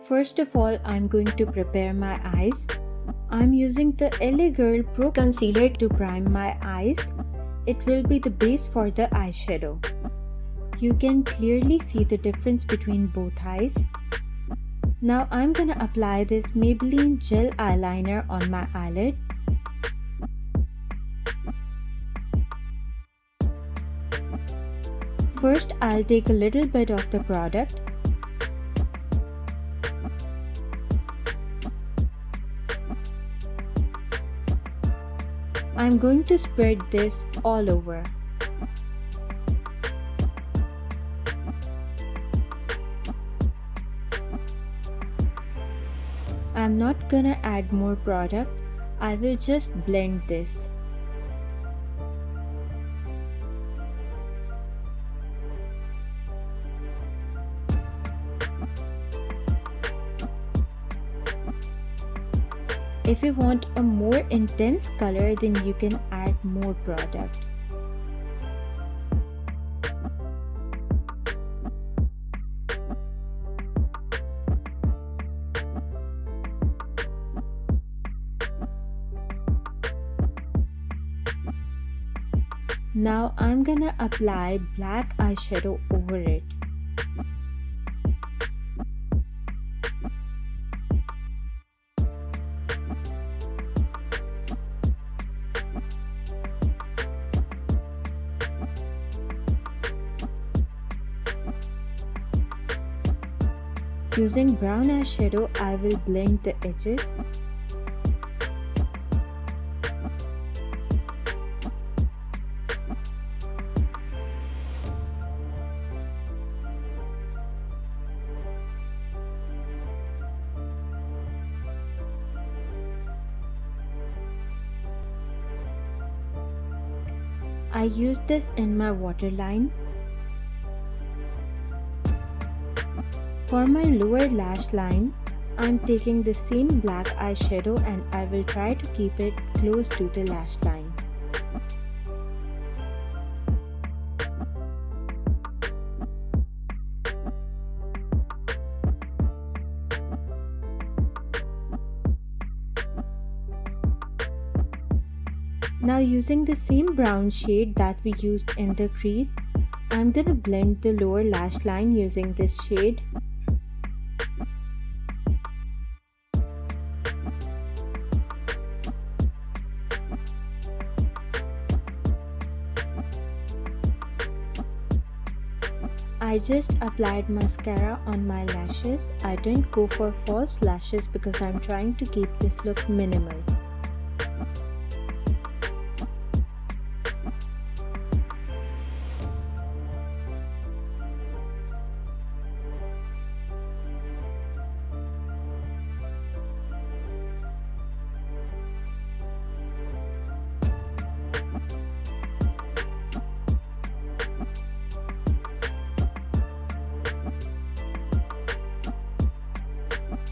First of all, I'm going to prepare my eyes. I'm using the L.A Girl Pro Concealer to prime my eyes. It will be the base for the eyeshadow. You can clearly see the difference between both eyes. Now I'm gonna apply this Maybelline Gel Eyeliner on my eyelid. First, I'll take a little bit of the product. I'm going to spread this all over. I'm not gonna add more product. I will just blend this. If you want a more intense color, then you can add more product. Now I'm gonna apply black eyeshadow over it. Using brown eyeshadow, I will blend the edges. I used this in my waterline. For my lower lash line, I'm taking the same black eyeshadow and I will try to keep it close to the lash line. Now using the same brown shade that we used in the crease, I'm gonna blend the lower lash line using this shade. I just applied mascara on my lashes. I didn't go for false lashes because I'm trying to keep this look minimal.